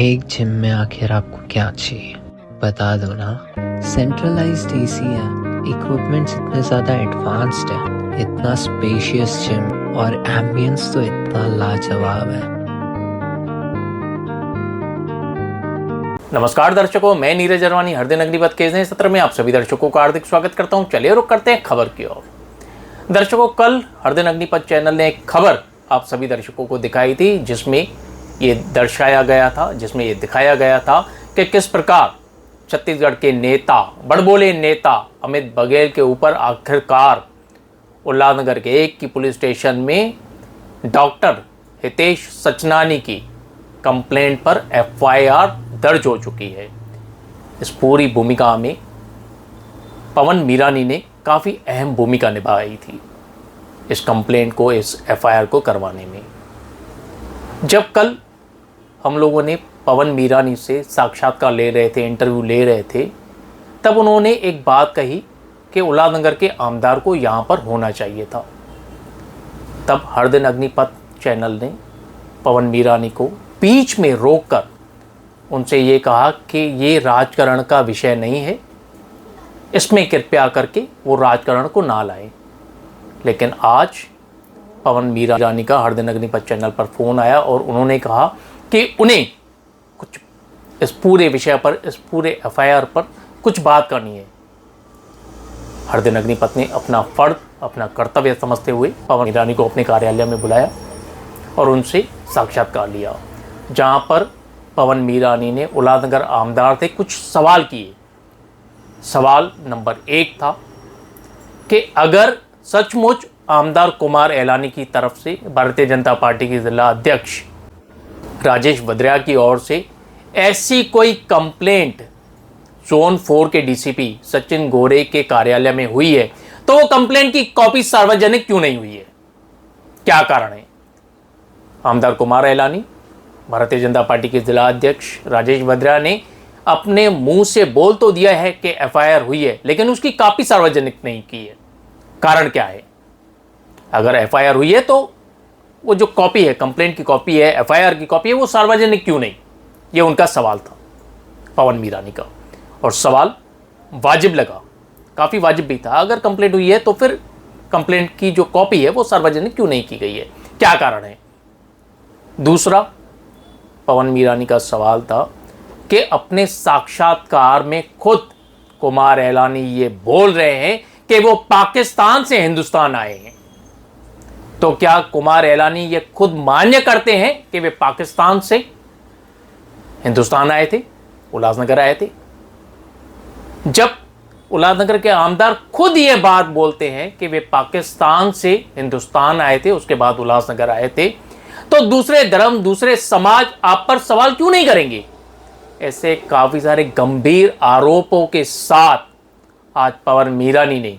एक जिम में आखिर आपको क्या चाहिए बता दो ना। सेंट्रलाइज्ड एसी है, इक्विपमेंट्स इतने ज़्यादा एडवांस्ड है, इतना स्पेशियस जिम और एम्बियंस तो इतना लाजवाब है। नमस्कार दर्शकों, मैं नीरज अरवानी हर दिन अग्निपथ के नए सत्र में आप सभी दर्शकों का हार्दिक स्वागत करता हूं। चलिए रुक करते हैं खबर की ओर। दर्शकों, कल हर दिन अग्निपथ चैनल ने एक खबर आप सभी दर्शकों को दिखाई थी जिसमें ये दिखाया गया था कि किस प्रकार छत्तीसगढ़ के नेता, बड़बोले नेता अमित बघेल के ऊपर आखिरकार उल्लासनगर के एक की पुलिस स्टेशन में डॉक्टर हितेश सचनानी की कंप्लेंट पर एफआईआर दर्ज हो चुकी है। इस पूरी भूमिका में पवन मीरानी ने काफ़ी अहम भूमिका निभाई थी इस कंप्लेंट को, इस एफआईआर को करवाने में। जब कल हम लोगों ने पवन मीरानी से साक्षात्कार ले रहे थे, इंटरव्यू ले रहे थे, तब उन्होंने एक बात कही कि उल्लासनगर के आमदार को यहाँ पर होना चाहिए था। तब हर दिन अग्निपथ चैनल ने पवन मीरानी को बीच में रोककर उनसे ये कहा कि ये राजकारण का विषय नहीं है, इसमें कृपया करके वो राजकारण को ना लाएं। लेकिन आज पवन मीरानी का हर दिन अग्निपथ चैनल पर फ़ोन आया और उन्होंने कहा कि उन्हें कुछ इस पूरे विषय पर, इस पूरे एफआईआर पर कुछ बात करनी है। हर दिन अग्निपथ ने अपना फर्ज, अपना कर्तव्य समझते हुए पवन मीरानी को अपने कार्यालय में बुलाया और उनसे साक्षात्कार लिया, जहां पर पवन मीरानी ने उल्लासनगर आमदार से कुछ सवाल किए। सवाल नंबर 1 था कि अगर सचमुच आमदार कुमार एलानी की तरफ से भारतीय जनता पार्टी के जिला अध्यक्ष राजेश वद्रा की ओर से ऐसी कोई कंप्लेंट जोन 4 के डीसीपी सचिन गोरे के कार्यालय में हुई है, तो वो कंप्लेंट की कॉपी सार्वजनिक क्यों नहीं हुई है? क्या कारण है? आमदार कुमार एलानी, भारतीय जनता पार्टी के जिला अध्यक्ष राजेश वद्रा ने अपने मुंह से बोल तो दिया है कि एफआईआर हुई है, लेकिन उसकी कॉपी सार्वजनिक नहीं की है। कारण क्या है? अगर एफआईआर हुई है तो वो जो कॉपी है, कंप्लेंट की कॉपी है, एफआईआर की कॉपी है, वो सार्वजनिक क्यों नहीं? ये उनका सवाल था पवन मीरानी का, और सवाल वाजिब लगा, काफ़ी वाजिब भी था। अगर कंप्लेंट हुई है तो फिर कंप्लेंट की जो कॉपी है वो सार्वजनिक क्यों नहीं की गई है? क्या कारण है? दूसरा पवन मीरानी का सवाल था कि अपने साक्षात्कार में खुद कुमार एलानी ये बोल रहे हैं कि वो पाकिस्तान से हिंदुस्तान आए हैं, तो क्या कुमार एलानी ये खुद मान्य करते हैं कि वे पाकिस्तान से हिंदुस्तान आए थे, उल्लासनगर आए थे? जब उल्लासनगर के आमदार खुद ये बात बोलते हैं कि वे पाकिस्तान से हिंदुस्तान आए थे, उसके बाद उल्लासनगर आए थे, तो दूसरे धर्म, दूसरे समाज आप पर सवाल क्यों नहीं करेंगे? ऐसे काफी सारे गंभीर आरोपों के साथ आज पवन मीरानी ने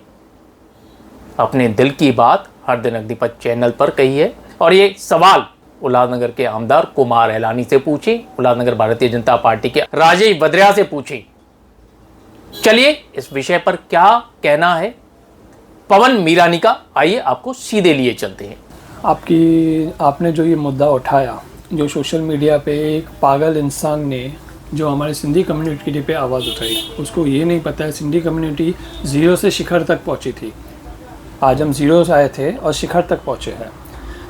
अपने दिल की बात हर दिन अग्निपथ चैनल पर कही है, और ये सवाल उल्लासनगर के आमदार कुमार एलानी से पूछे, उल्लासनगर भारतीय जनता पार्टी के राजेश वद्रा से पूछे। चलिए इस विषय पर क्या कहना है पवन मीरानी का, आइए आपको सीधे लिए चलते हैं। आपने जो ये मुद्दा उठाया, जो सोशल मीडिया पे एक पागल इंसान ने जो हमारे सिंधी कम्युनिटी पे आवाज़ उठाई, उसको ये नहीं पता है सिंधी कम्युनिटी ज़ीरो से शिखर तक पहुंची थी। आज हम ज़ीरो से आए थे और शिखर तक पहुंचे हैं।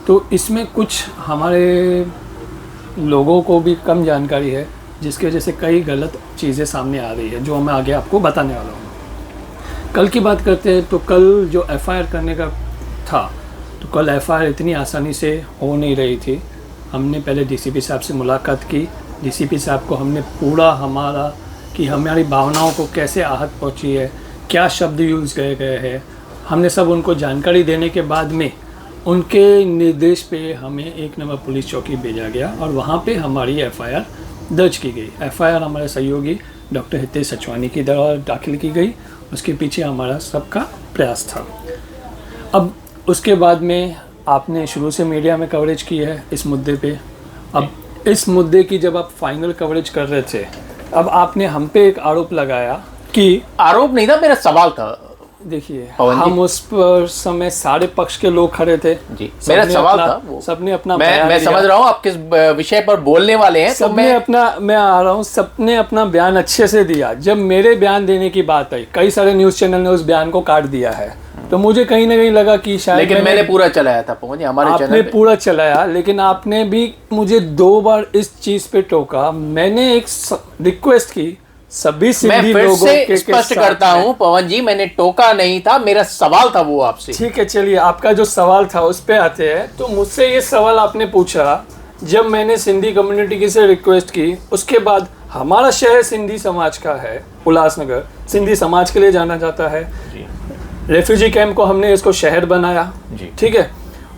तो इसमें कुछ हमारे लोगों को भी कम जानकारी है, जिसकी वजह से कई गलत चीज़ें सामने आ रही है, जो मैं आगे आपको बताने वाला हूँ। कल की बात करते हैं तो कल जो एफआईआर करने का था, तो कल एफआईआर इतनी आसानी से हो नहीं रही थी। हमने पहले डीसीपी साहब से मुलाकात की। डीसीपी साहब को हमने पूरा हमारी भावनाओं को कैसे आहत पहुंची है, क्या शब्द यूज़ गए हैं, हमने सब उनको जानकारी देने के बाद में उनके निर्देश पे हमें 1 नंबर पुलिस चौकी भेजा गया और वहाँ पे हमारी एफआईआर दर्ज की गई। एफआईआर हमारे सहयोगी डॉक्टर हितेश सचनानी की द्वारा दाखिल की गई। उसके पीछे हमारा सबका प्रयास था। अब उसके बाद में आपने शुरू से मीडिया में कवरेज की है इस मुद्दे पे। अब इस मुद्दे की जब आप फाइनल कवरेज कर रहे थे, अब आपने हम पे एक आरोप लगाया कि आरोप नहीं था, मेरा सवाल था। देखिए पवन जी? हम उस पर समय सारे पक्ष के लोग खड़े थे जी, मेरा सवाल था वो। सबने अपना मैं समझ रहा हूँ आप किस विषय पर बोलने वाले हैं, तो सबने अपना, मैं आ रहा हूँ, सबने अपना बयान अच्छे से दिया। जब मेरे बयान देने की बात आई, कई सारे न्यूज़ चैनल ने उस बयान को काट दिया है, तो मुझे कहीं ना कहीं लगा कि शायद, लेकिन मैंने पूरा चलाया था पवन जी हमारे चैनल पे। आपने पूरा चलाया, लेकिन आपने भी मुझे 2 बार इस चीज पे टोका। मैंने एक रिक्वेस्ट की सभी मैं सिंधी फिर लोगों से के स्पष्ट साथ करता में। हूं पवन जी, मैंने टोका नहीं था, मेरा सवाल था वो आपसे। ठीक है, चलिए आपका जो सवाल था उस पे आते हैं। तो मुझसे ये सवाल आपने पूछा जब मैंने सिंधी कम्युनिटी की से रिक्वेस्ट की। उसके बाद हमारा शहर सिंधी समाज का है, उल्लासनगर सिंधी समाज के लिए जाना जाता है। रेफ्यूजी कैंप को हमने इसको शहर बनाया, ठीक है।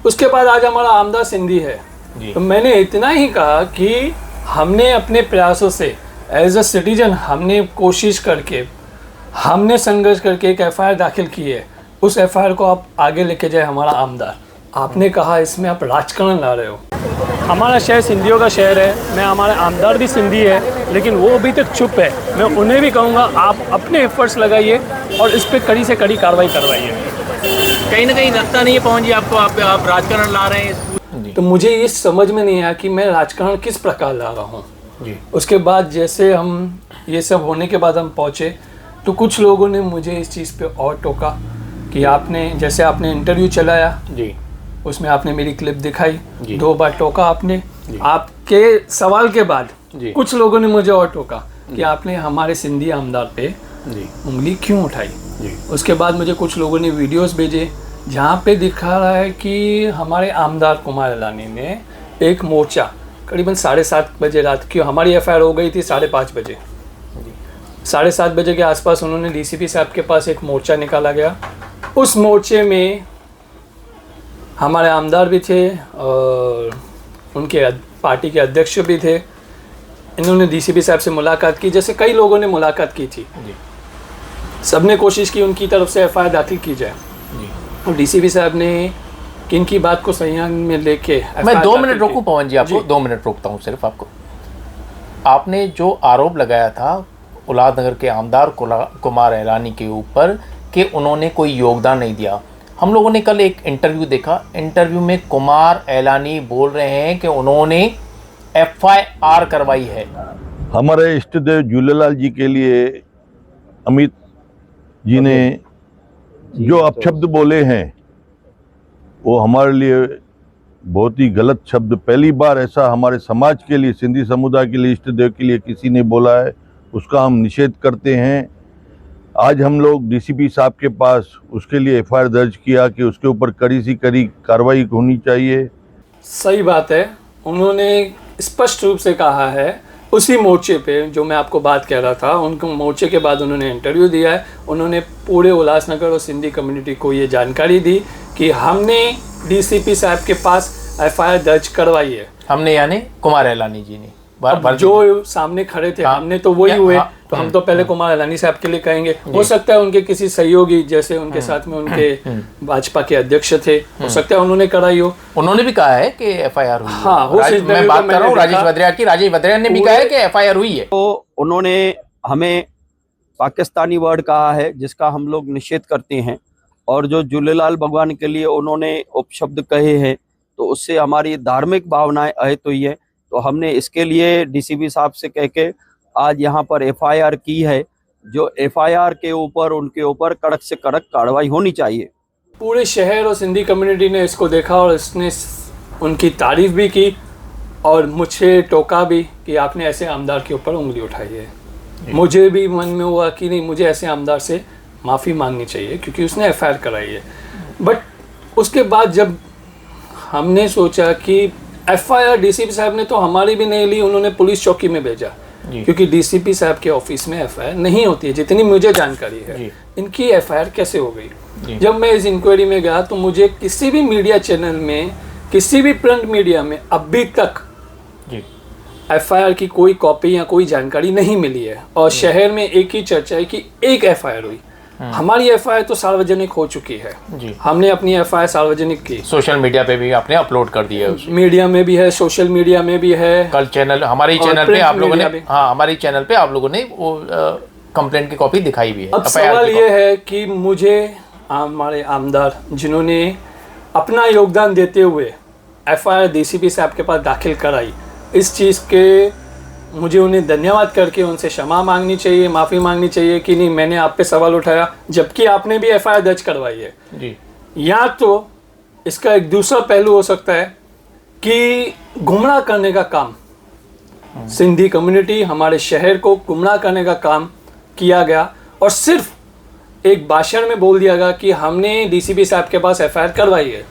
उसके बाद आज हमारा आमदार सिंधी है। तो मैंने इतना ही कहा कि हमने अपने प्रयासों से एज अ सिटीजन हमने कोशिश करके, हमने संघर्ष करके एक एफआईआर दाखिल की है। उस एफआईआर को आप आगे लेके जाए हमारा आमदार। आपने कहा इसमें आप राजकारण ला रहे हो। हमारा शहर सिंधियों का शहर है, मैं हमारे आमदार भी सिंधी है, लेकिन वो अभी तक चुप है। मैं उन्हें भी कहूँगा आप अपने एफर्ट्स लगाइए और इस पर कड़ी से कड़ी कार्रवाई करवाइए। कहीं ना कहीं लगता नहीं है पवन जी आपको आप राजकारण ला रहे हैं? तो मुझे ये समझ में नहीं आया कि मैं राजकारण किस प्रकार ला रहा हूँ। उसके बाद जैसे हम ये सब होने के बाद हम पहुँचे, तो कुछ लोगों ने मुझे इस चीज़ पे और टोका कि आपने, जैसे आपने इंटरव्यू चलाया जी, उसमें आपने मेरी क्लिप दिखाई, 2 बार टोका आपने। आपके सवाल के बाद कुछ लोगों ने मुझे और टोका कि आपने हमारे सिंधी आमदार पे उंगली क्यों उठाई। उसके बाद मुझे कुछ लोगों ने वीडियोस भेजे जहाँ पे दिखा रहा है कि हमारे आमदार कुमार एलानी ने एक मोर्चा करीबन 7:30 बजे रात की, हमारी एफआईआर हो गई थी 5:30 बजे, 7:30 बजे के आसपास उन्होंने डीसीपी साहब के पास एक मोर्चा निकाला गया। उस मोर्चे में हमारे आमदार भी थे और उनके पार्टी के अध्यक्ष भी थे। इन्होंने डीसीपी साहब से मुलाकात की, जैसे कई लोगों ने मुलाकात की थी। सबने कोशिश की उनकी तरफ से एफआईआर दाखिल की जाए, और डीसीपी साहब ने किनकी बात को संज्ञान में लेके, मैं 2 मिनट रोकूं पवन जी आपको, 2 मिनट रोकता हूं सिर्फ आपको। आपने जो आरोप लगाया था उल्लासनगर के आमदार कुमार एलानी के ऊपर कि उन्होंने कोई योगदान नहीं दिया, हम लोगों ने कल एक इंटरव्यू देखा। इंटरव्यू में कुमार एलानी बोल रहे हैं कि उन्होंने एफआईआर करवाई है। हमारे इष्ट देव झूलेलाल जी के लिए अमित जी ने जो अपशब्द बोले हैं वो हमारे लिए बहुत ही गलत शब्द, पहली बार ऐसा हमारे समाज के लिए, सिंधी समुदाय के लिए, इष्ट देव के लिए किसी ने बोला है, उसका हम निषेध करते हैं। आज हम लोग डीसीपी साहब के पास उसके लिए एफआईआर दर्ज किया कि उसके ऊपर कड़ी से कड़ी कार्रवाई होनी चाहिए। सही बात है, उन्होंने स्पष्ट रूप से कहा है उसी मोर्चे पे जो मैं आपको बात कह रहा था। उनको मोर्चे के बाद उन्होंने इंटरव्यू दिया है, उन्होंने पूरे उल्लासनगर और सिंधी कम्युनिटी को ये जानकारी दी कि हमने डीसीपी साहब के पास एफआईआर दर्ज करवाई है। हमने यानी कुमार एलानी जी ने, जो सामने खड़े थे हमने तो वही हुए, तो हम तो पहले कुमार एलानी साहब के लिए कहेंगे। हो सकता है उनके किसी सहयोगी, जैसे उनके साथ में उनके भाजपा के अध्यक्ष थे, हो सकता है उन्होंने कराई हो। उन्होंने भी कहा है कि एफआईआर हुई है। हाँ, मैं बात कर रहा हूँ राजेश भद्रिया की। राजेश भद्रिया ने भी कहा है कि एफआईआर हुई है। तो उन्होंने हमें पाकिस्तानी वर्ड कहा है जिसका हम लोग निषेध करते हैं, और जो झूलेलाल भगवान के लिए उन्होंने उपशब्द कहे हैं, तो उससे हमारी धार्मिक भावनाएं आहत हुई है। तो हमने इसके लिए डीसीपी साहब से कह के आज यहाँ पर एफआईआर की है, जो एफआईआर के ऊपर उनके ऊपर कड़क से कड़क कार्रवाई होनी चाहिए। पूरे शहर और सिंधी कम्युनिटी ने इसको देखा और इसने उनकी तारीफ भी की और मुझे टोका भी कि आपने ऐसे आमदार के ऊपर उंगली उठाई है। मुझे भी मन में हुआ कि नहीं, मुझे ऐसे आमदार से माफ़ी मांगनी चाहिए क्योंकि उसने एफआईआर कराई है। बट उसके बाद जब हमने सोचा कि एफआईआर डीसीपी साहब ने तो हमारी भी नहीं ली, उन्होंने पुलिस चौकी में भेजा, क्योंकि डीसीपी साहब के ऑफिस में एफआईआर नहीं होती है, जितनी मुझे जानकारी है। इनकी एफआईआर कैसे हो गई? जब मैं इस इंक्वायरी में गया तो मुझे किसी भी मीडिया चैनल में, किसी भी प्रिंट मीडिया में अभी तक एफआईआर की कोई कॉपी या कोई जानकारी नहीं मिली है। और शहर में एक ही चर्चा है कि एक एफआईआर हुई। हमारी एफआईआर तो सार्वजनिक हो चुकी है, हमने अपनी एफआईआर सार्वजनिक की, सोशल मीडिया पे भी आपने अपलोड कर दिया है, मीडिया में भी है, सोशल मीडिया में भी है। कल चैनल, हमारे चैनल पे आप लोगों ने, हाँ हमारे चैनल पे आप लोगों ने वो कंप्लेंट की कॉपी दिखाई भी है। अब सवाल ये है कि मुझे हमारे आमदार जिन्होंने अपना योगदान देते हुए एफआईआर डीसीपी साहब के पास दाखिल कराई, इस चीज़ के मुझे उन्हें धन्यवाद करके उनसे क्षमा मांगनी चाहिए, माफ़ी मांगनी चाहिए कि नहीं मैंने आप पे सवाल उठाया जबकि आपने भी एफआईआर दर्ज करवाई है जी। या तो इसका एक दूसरा पहलू हो सकता है कि गुमराह करने का काम, सिंधी कम्युनिटी हमारे शहर को गुमराह करने का काम किया गया और सिर्फ एक भाषण में बोल दिया गया कि हमने डीसीपी साहब के पास एफआईआर करवाई है।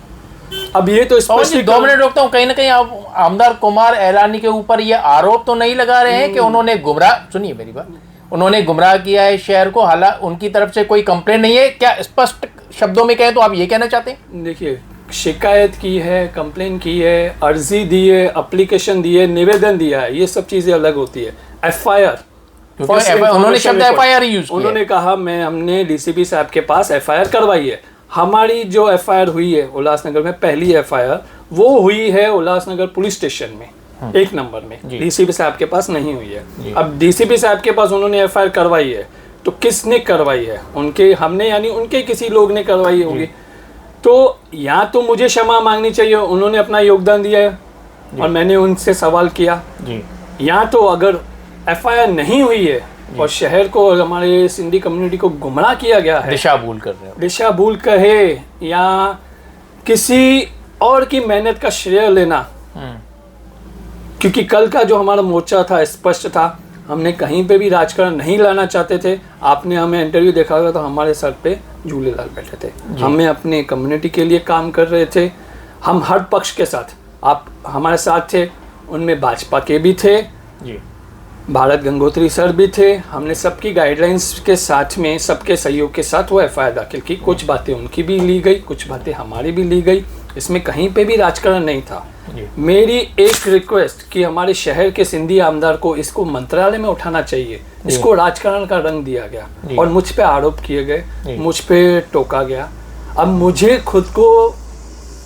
अब ये तो और जी 2 मिनट रोकता हूँ, कहीं ना कहीं आप आमदार कुमार एलानी के ऊपर ये आरोप तो नहीं लगा रहे हैं कि उन्होंने गुमराह, सुनिए मेरी बात, उन्होंने गुमराह किया है शहर को, हालांकि उनकी तरफ से कोई कंप्लेंट नहीं है, क्या स्पष्ट शब्दों में कहें तो आप ये कहना चाहते हैं? देखिए, शिकायत की है, कंप्लेन की है, अर्जी दी है, एप्लीकेशन दी है, निवेदन दिया है, ये सब चीज़ें अलग होती है। एफआईआर, उन्होंने शब्द एफआईआर यूज किया, उन्होंने कहा हमने डीसीपी साहब के पास एफआईआर करवाई है। हमारी जो एफआईआर हुई है उल्लासनगर में, पहली एफआईआर वो हुई है उल्लासनगर पुलिस स्टेशन में 1 नंबर में, डीसीपी साहब के पास नहीं हुई है। अब डीसीपी साहब के पास उन्होंने एफआईआर करवाई है तो किसने करवाई है? उनके, हमने यानी उनके किसी लोग ने करवाई होगी। तो या तो मुझे क्षमा मांगनी चाहिए, उन्होंने अपना योगदान दिया है और मैंने उनसे सवाल किया, या तो अगर एफआईआर नहीं हुई है और शहर को और हमारे सिंधी कम्युनिटी को गुमराह किया गया है, दिशा भूल कर रहे हैं, दिशा भूल कहे या किसी और की मेहनत का श्रेय लेना, क्योंकि कल का जो हमारा मोर्चा था स्पष्ट था, हमने कहीं पे भी राजकारण नहीं लाना चाहते थे। आपने हमें इंटरव्यू देखा होगा तो हमारे सर पे झूलेलाल बैठे थे, हमें अपने कम्युनिटी के लिए काम कर रहे थे। हम हर पक्ष के साथ, आप हमारे साथ थे, उनमें भाजपा के भी थे जी, भारत गंगोत्री सर भी थे। हमने सबकी गाइडलाइंस के साथ में, सबके सहयोग के साथ वो एफआईआर दाखिल की। कुछ बातें उनकी भी ली गई, कुछ बातें हमारी भी ली गई, इसमें कहीं पे भी राजकारण नहीं था। मेरी एक रिक्वेस्ट कि हमारे शहर के सिंधी आमदार को इसको मंत्रालय में उठाना चाहिए, इसको राजकारण का रंग दिया गया और मुझ पे आरोप किए गए, मुझ पे टोका गया। अब मुझे खुद को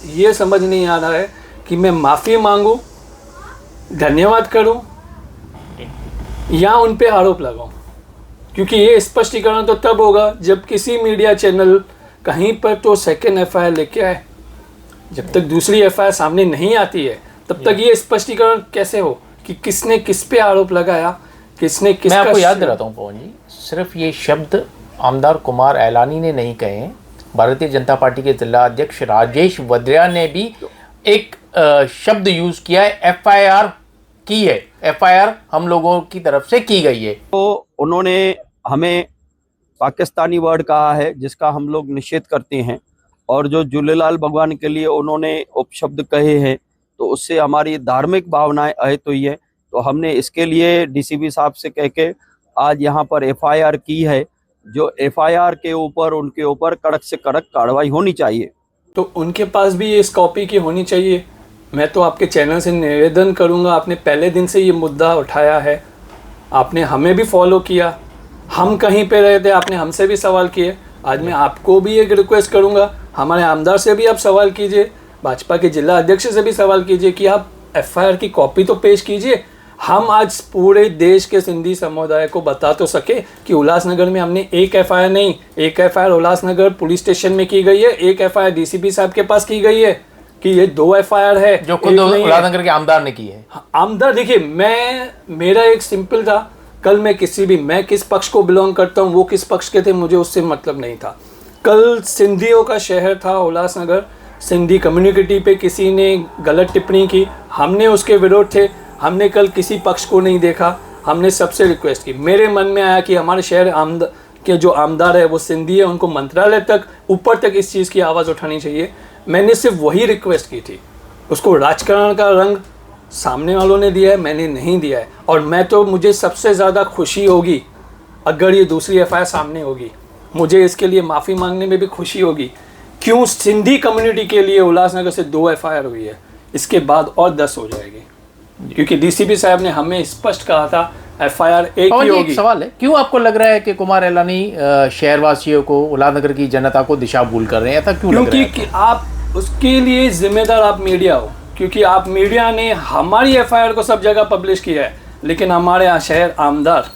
ये समझ नहीं आ रहा है कि मैं माफ़ी मांगूं, धन्यवाद करूं या उन पे आरोप लगाऊं, क्योंकि ये स्पष्टीकरण तो तब होगा जब किसी मीडिया चैनल कहीं पर तो सेकेंड एफआईआर लेके आए। जब तक दूसरी एफआईआर सामने नहीं आती है तब तक ये स्पष्टीकरण कैसे हो कि किसने किस पे आरोप लगाया, किसने किस। मैं आपको याद दिलाता हूँ पवन जी, सिर्फ ये शब्द आमदार कुमार एलानी ने नहीं कहे, भारतीय जनता पार्टी के जिला अध्यक्ष राजेश वद्रिया ने भी एक शब्द यूज किया है, एफआईआर की है, एफआईआर हम लोगों की तरफ से की गई है। तो उन्होंने हमें पाकिस्तानी वर्ड कहा है जिसका हम लोग निषेध करते हैं, और जो झूलेलाल भगवान के लिए उन्होंने उपशब्द कहे हैं तो उससे हमारी धार्मिक भावनाएं आहत हुई है। तो हमने इसके लिए डीसीपी साहब से कह के आज यहाँ पर एफआईआर की है, जो एफआईआर के ऊपर उनके ऊपर कड़क से कड़क कार्रवाई होनी चाहिए। तो उनके पास भी इस कॉपी की होनी चाहिए। मैं तो आपके चैनल से निवेदन करूंगा, आपने पहले दिन से ये मुद्दा उठाया है, आपने हमें भी फॉलो किया, हम कहीं पे रहे थे आपने हमसे भी सवाल किए। आज मैं आपको भी एक रिक्वेस्ट करूंगा, हमारे आमदार से भी आप सवाल कीजिए, भाजपा के जिला अध्यक्ष से भी सवाल कीजिए कि आप एफआईआर की कॉपी तो पेश कीजिए। हम आज पूरे देश के सिंधी समुदाय को बता तो सके कि उल्लासनगर में हमने एक एफआईआर नहीं, एक एफआईआर उल्लासनगर पुलिस स्टेशन में की गई है, एक एफआईआर डीसीपी साहब के पास की गई है, कि ये 2 एफआईआर है जो खुद उल्लासनगर के आमदार ने की है। आमदार देखिए, मेरा एक सिंपल था, कल मैं किस पक्ष को बिलोंग करता हूँ, वो किस पक्ष के थे मुझे उससे मतलब नहीं था। कल सिंधियों का शहर था उल्लासनगर, सिंधी कम्युनिटी पे किसी ने गलत टिप्पणी की, हमने उसके विरोध थे, हमने कल किसी पक्ष को नहीं देखा, हमने सबसे रिक्वेस्ट की। मेरे मन में आया कि हमारे शहर के जो आमदार है वो सिंधी है, उनको मंत्रालय तक ऊपर तक इस चीज़ की आवाज़ उठानी चाहिए। मैंने सिर्फ वही रिक्वेस्ट की थी, उसको राजकारण का रंग सामने वालों ने दिया है, मैंने नहीं दिया है। और मैं तो, मुझे सबसे ज़्यादा खुशी होगी अगर ये दूसरी एफआईआर सामने होगी, मुझे इसके लिए माफ़ी मांगने में भी खुशी होगी। क्यों सिंधी कम्युनिटी के लिए उल्लासनगर से 2 एफआईआर हुई है, इसके बाद और 10 हो जाएगी, क्योंकि डीसीपी साहब ने हमें स्पष्ट कहा था एफआईआर एक ही होगी। सवाल है, क्यों आपको लग रहा है कि कुमार एलानी शहरवासियों को, उल्लासनगर की जनता को दिशा भूल कर रहे हैं? ऐसा क्यों? क्योंकि आप उसके लिए जिम्मेदार आप मीडिया हो, क्योंकि आप मीडिया ने हमारी एफआईआर को सब जगह पब्लिश किया है, लेकिन हमारे यहाँ शहर आमदार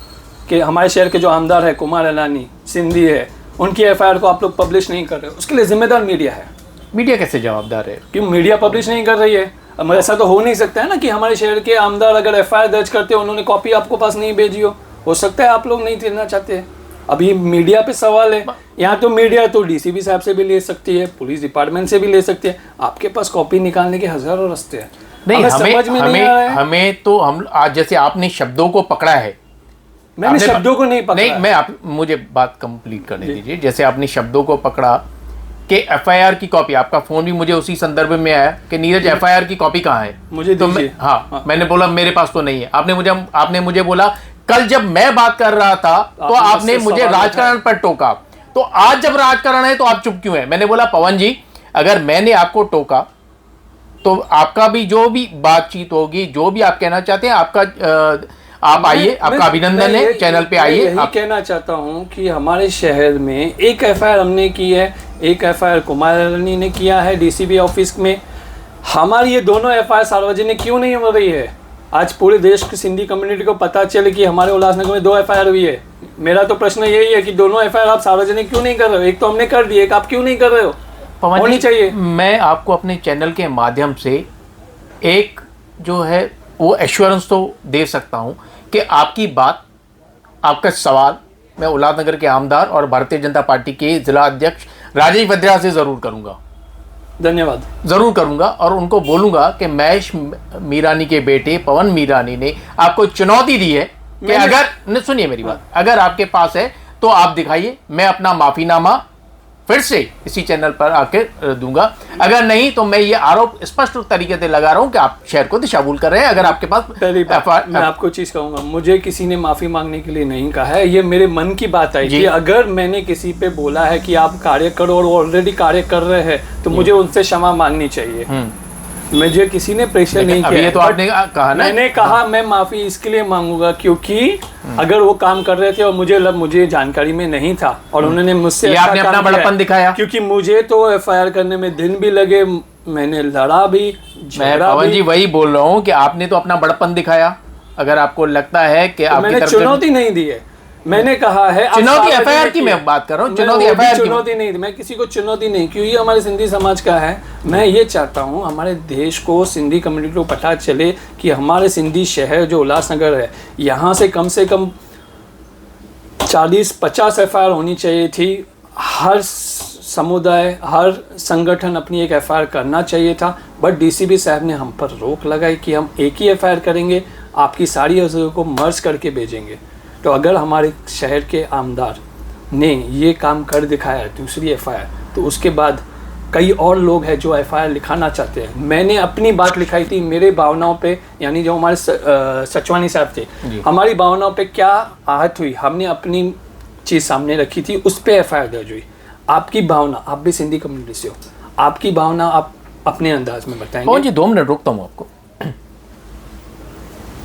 कि हमारे शहर के जो आमदार है कुमार अलानी सिंधी है, उनकी एफआईआर को आप लोग पब्लिश नहीं कर रहे, उसके लिए जिम्मेदार मीडिया है। मीडिया कैसे जवाबदार है? क्यों मीडिया पब्लिश नहीं कर रही है? अब ऐसा तो हो नहीं सकता है ना कि हमारे शहर के आमदार अगर एफआईआर दर्ज करते हो, उन्होंने कॉपी आपको पास नहीं भेजी हो सकता है आप लोग नहीं देना चाहते हैं। अभी मीडिया पे सवाल है, यहाँ तो मीडिया तो डीसीपी साहब से भी ले सकती है, पुलिस डिपार्टमेंट से भी ले सकती है, आपके पास कॉपी निकालने के हजारों रास्ते हैं। नहीं, समझ में नहीं आ रहा है। हमें तो हम आज जैसे आपने शब्दों को पकड़ा है, मैंने शब्दों को नहीं पकड़ा। नहीं, मैं आप मुझे बात कंप्लीट करने दीजिए। जैसे आपने शब्दों को पकड़ा कि एफआईआर की कॉपी, आपका फोन भी मुझे उसी संदर्भ में आया कि नीरज एफआईआर की कॉपी कहाँ है, मुझे तो मैं मैंने बोला मेरे पास तो नहीं है। आपने मुझे बोला कल जब मैं बात कर रहा था तो आपने मुझे राजकारण पर टोका, तो आज जब राजकारण है तो आप चुप क्यों है? मैंने बोला पवन जी, अगर मैंने आपको टोका तो आपका भी जो भी बातचीत होगी, जो भी आप कहना चाहते हैं, आपका आप आइए, आपका अभिनंदन है, चैनल पे आइए। यही कहना चाहता हूं कि हमारे शहर में एक एफआईआर हमने की है, एक एफआईआर कुमार अलानी ने किया है डीसीपी ऑफिस में। हमारी ये दोनों एफआईआर सार्वजनिक क्यों नहीं हो रही है? आज पूरे देश की सिंधी कम्युनिटी को पता चले कि हमारे उल्लासनगर में 2 एफआईआर हुई है। मेरा तो प्रश्न यही है कि दोनों एफआईआर आप सार्वजनिक क्यों नहीं कर रहे हो? एक तो हमने कर दी, एक आप क्यों नहीं कर रहे हो? होनी चाहिए। मैं आपको अपने चैनल के माध्यम से एक जो है वो एश्योरेंस तो दे सकता हूं कि आपकी बात, आपका सवाल मैं उल्लासनगर के आमदार और भारतीय जनता पार्टी के जिला अध्यक्ष राजेश वद्रा से जरूर करूंगा। धन्यवाद। जरूर करूंगा और उनको बोलूंगा कि महेश मीरानी के बेटे पवन मीरानी ने आपको चुनौती दी है कि अगर, सुनिए मेरी बात, अगर आपके पास है तो आप दिखाइए, मैं अपना माफीनामा फिर से इसी चैनल पर आकर दूंगा। अगर नहीं तो मैं ये आरोप स्पष्ट तरीके से लगा रहा हूं कि आप शहर को दिशाभूल कर रहे हैं। अगर आपके पास मैं आपको चीज कहूंगा, मुझे किसी ने माफी मांगने के लिए नहीं कहा है, ये मेरे मन की बात है कि अगर मैंने किसी पे बोला है कि आप कार्य करो और ऑलरेडी कार्य कर रहे हैं तो मुझे उनसे क्षमा मांगनी चाहिए। मुझे किसी ने प्रेशर नहीं किया। ये तो आपने कहा ना, मैंने कहा मैं माफी इसके लिए मांगूंगा क्योंकि अगर वो काम कर रहे थे और मुझे जानकारी में नहीं था और उन्होंने मुझसे आपने अपना बड़प्पन दिखाया, क्योंकि मुझे तो एफआईआर करने में दिन भी लगे, मैंने लड़ा भी, पवन जी वही बोल रहा हूँ कि आपने तो अपना बड़प्पन दिखाया। अगर आपको लगता है कि मैंने चुनौती नहीं दी है, मैंने कहा है चुनौती एफआईआर की मैं बात कर रहा हूँ, चुनौती नहीं, मैं किसी को चुनौती नहीं, क्योंकि ये हमारे सिंधी समाज का है। मैं ये चाहता हूँ हमारे देश को, सिंधी कम्युनिटी को पता चले कि हमारे सिंधी शहर जो उल्लासनगर है, यहाँ से कम 40-50 एफआईआर होनी चाहिए थी। हर समुदाय, हर संगठन अपनी एक एफआईआर करना चाहिए था, बट डीसीपी साहब ने हम पर रोक लगाई कि हम एक ही एफआईआर करेंगे, आपकी सारी अर्जियों को मर्ज करके भेजेंगे। तो अगर हमारे शहर के आमदार ने ये काम कर दिखाया दूसरी एफआईआर, तो उसके बाद कई और लोग हैं जो एफआईआर लिखाना चाहते हैं। मैंने अपनी बात लिखाई थी, मेरे भावनाओं पे, यानी जो हमारे सचवानी साहब थे, हमारी भावनाओं पे क्या आहत हुई, हमने अपनी चीज़ सामने रखी थी, उस पर एफआईआर दर्ज हुई। आपकी भावना, आप भी सिंधी कम्युनिटी से हो, आपकी भावना आप अपने अंदाज में बताएंगे। जी 2 मिनट रोकता हूँ आपको।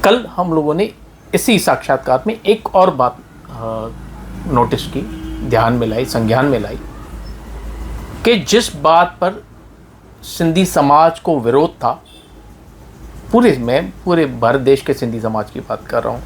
कल हम लोगों ने इसी साक्षात्कार में एक और बात नोटिस की, ध्यान में लाई, संज्ञान में लाई कि जिस बात पर सिंधी समाज को विरोध था, पूरे भारत देश के सिंधी समाज की बात कर रहा हूँ,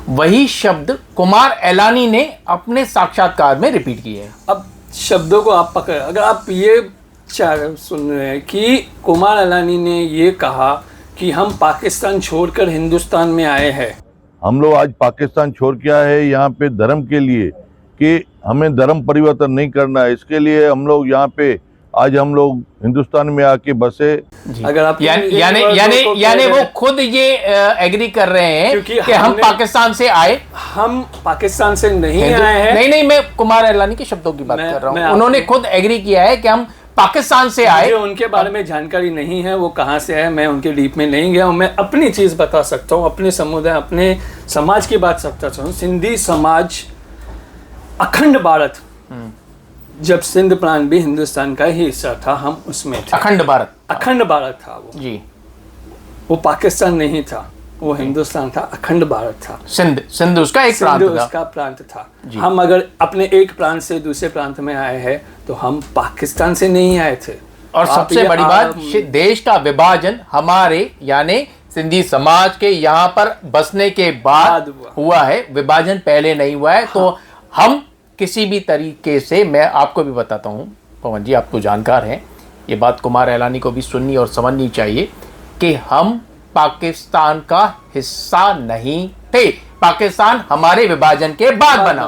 वही शब्द कुमार अलानी ने अपने साक्षात्कार में रिपीट किए हैं। अब शब्दों को आप पकड़, अगर आप ये सुन रहे हैं कि कुमार अलानी ने ये कहा कि हम पाकिस्तान छोड़कर हिंदुस्तान में आए हैं, हम लोग आज पाकिस्तान छोड़ के आए हैं यहाँ पे धर्म के लिए, कि हमें धर्म परिवर्तन नहीं करना है, इसके लिए हम लोग यहाँ पे आज हम लोग हिंदुस्तान में आके बसे। अगर आप यानी वो खुद ये एग्री कर रहे हैं कि हम पाकिस्तान से आए। हम पाकिस्तान से नहीं आए हैं। नहीं, मैं कुमार अलानी के शब्दों की बात कर रहा हूँ। उन्होंने खुद एग्री किया है कि हम पाकिस्तान से आए। उनके बारे में जानकारी नहीं है, वो कहाँ से आए, मैं उनके डीप में नहीं गया हूँ। मैं अपनी चीज़ बता सकता हूँ, अपने समुदाय, अपने समाज की बात सकता हूँ। सिंधी समाज, अखंड भारत, जब सिंध प्रांत भी हिंदुस्तान का ही हिस्सा था, हम उसमें थे। अखंड भारत था वो जी, वो पाकिस्तान नहीं था, वो हिंदुस्तान था, अखंड भारत था। सिंध उसका एक प्रांत था। हम अगर अपने एक प्रांत से दूसरे प्रांत में आए हैं तो हम पाकिस्तान से नहीं आए थे। और सबसे बड़ी बात, देश का विभाजन हमारे यानी सिंधी समाज के यहाँ पर बसने के बाद हुआ है, विभाजन पहले नहीं हुआ है। तो हम किसी भी तरीके से, मैं आपको भी बताता हूँ पवन जी, आप तो जानकार हैं, ये बात कुमार एलानी को भी सुननी और समझनी चाहिए कि हम पाकिस्तान का हिस्सा नहीं थे, पाकिस्तान हमारे विभाजन के बाद बना।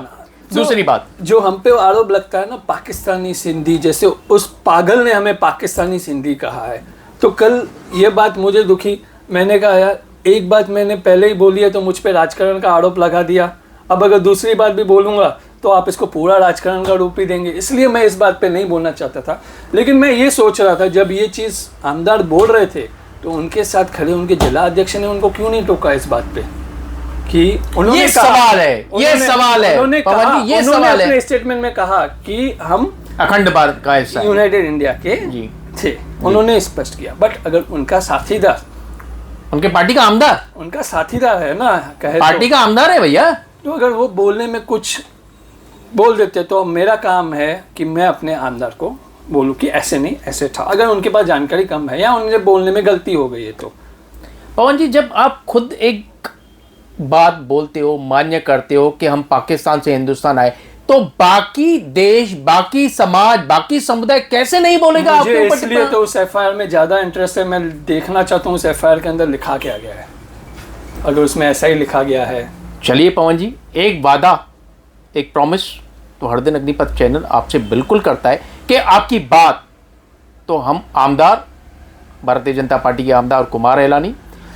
दूसरी बात जो हम पे आरोप लगता है ना पाकिस्तानी सिंधी, जैसे उस पागल ने हमें पाकिस्तानी सिंधी कहा है, तो कल ये बात मुझे दुखी। मैंने कहा यार एक बात मैंने पहले ही बोली है तो मुझ पे राजकारण का आरोप लगा दिया, अब अगर दूसरी बात भी बोलूँगा तो आप इसको पूरा राजकारण का रूप ही देंगे, इसलिए मैं इस बात पे नहीं बोलना चाहता था। लेकिन मैं ये सोच रहा था जब ये चीज़ आमदार बोल रहे थे तो उनके साथ खड़े उनके जिला अध्यक्ष ने उनको क्यों नहीं टोका इस बात पे कि उन्होंने ये सवाल है, ये सवाल है उन्होंने कहा, ये सवाल है, अपने स्टेटमेंट में कहा कि हम अखंड भारत का हिस्सा यूनाइटेड इंडिया के जी थे, उन्होंने स्पष्ट किया। बट अगर उनका साथीदार, उनके पार्टी का आमदार, उनका साथीदार है ना, कहे पार्टी का आमदार है भैया, तो अगर वो बोलने में कुछ बोल देते तो मेरा काम है कि मैं अपने आमदार को बोलूं कि ऐसे नहीं ऐसे था, अगर उनके पास जानकारी कम है या उनके बोलने में गलती हो गई है। तो पवन जी, जब आप खुद एक बात बोलते हो, मान्य करते हो कि हम पाकिस्तान से हिंदुस्तान आए, तो बाकी देश, बाकी समाज, बाकी समुदाय कैसे नहीं बोलेगा आपके ऊपर? इसलिए तो उस एफआईआर में ज्यादा इंटरेस्ट है, मैं देखना चाहता हूँ उस एफआईआर के अंदर लिखा क्या गया है, अगर उसमें ऐसा ही लिखा गया है। चलिए पवन जी, एक वादा, एक प्रॉमिस तो हरदिन अग्निपथ चैनल आपसे बिल्कुल करता है कि आपकी बात तो हम आमदार, भारतीय जनता पार्टी के आमदार कुमार एलानी,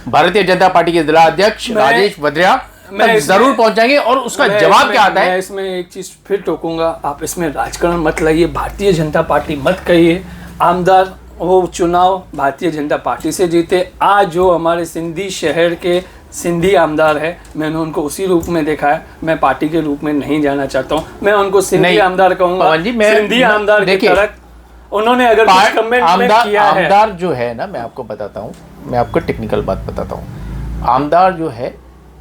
भारतीय जनता पार्टी के जिला अध्यक्ष राजेश वद्रिया तक जरूर पहुंचाएंगे। और उसका जवाब क्या आता है? मैं इसमें एक चीज फिर टोकूंगा, आप इसमें राजकारण मत लाइए, भारतीय जनता पार्टी मत कहिए। आमदार वो चुनाव भारतीय जनता पार्टी से जीते, आज जो हमारे सिंधी शहर के सिंधी आमदार है, मैंने उनको उसी रूप में देखा है, मैं पार्टी के रूप में नहीं जाना चाहता हूँ, मैं उनको सिंधी आमदार कहूंगा। सिंधी आमदार की तरह उन्होंने अगर कुछ कमेंट में किया है। आमदार जो है ना, मैं आपको बताता हूँ, मैं आपको टेक्निकल बात बताता हूँ, आमदार जो है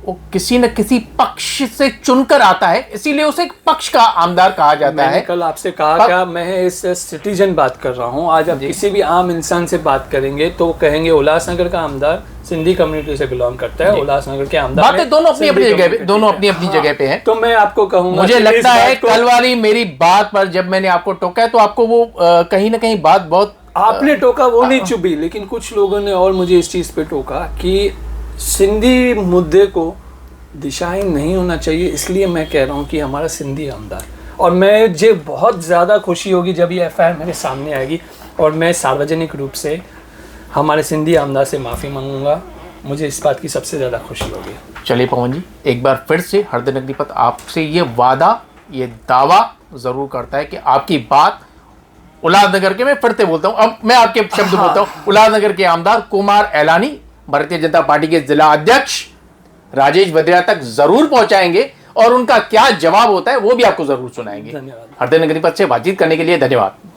वो किसी न किसी पक्ष से चुनकर आता है, इसीलिए उसे एक पक्ष का आमदार कहा जाता है। कल आपसे कहा क्या, मैं इस सिटीजन बात कर रहा हूँ, आज आप किसी भी आम इंसान से बात करेंगे तो कहेंगे उल्लासनगर का आमदार सिंधी कम्युनिटी से बिलोंग करता है, उल्लासनगर के आमदार बातें दोनों अपनी अपनी जगह पे, दोनों अपनी अपनी जगह पे हैं। तो मैं आपको कहूंगा, मुझे लगता है कल वाली मेरी बात पर जब मैंने आपको टोका है तो आपको वो कहीं ना कहीं बात बहुत, आपने टोका वो नहीं चुभी, लेकिन कुछ लोगों ने और मुझे इस चीज पे टोका कि सिंधी मुद्दे को दिशाहीन नहीं होना चाहिए, इसलिए मैं कह रहा हूँ कि हमारा सिंधी आमदार, और मुझे बहुत ज़्यादा खुशी होगी जब ये एफआईआर मेरे सामने आएगी और मैं सार्वजनिक रूप से हमारे सिंधी आमदार से माफ़ी मांगूंगा, मुझे इस बात की सबसे ज़्यादा खुशी होगी। चलिए पवन जी, एक बार फिर से हरदिन अग्निपथ आपसे ये वादा, ये दावा ज़रूर करता है कि आपकी बात उल्लासनगर के, मैं फिर से बोलता हूँ, अब मैं आपके शब्द बोलता हूँ, उल्लासनगर के आमदार कुमार एलानी, भारतीय जनता पार्टी के जिला अध्यक्ष राजेश वद्रिया तक जरूर पहुंचाएंगे और उनका क्या जवाब होता है वो भी आपको जरूर सुनाएंगे। धन्यवाद। हरदिन अग्निपथ से बातचीत करने के लिए धन्यवाद।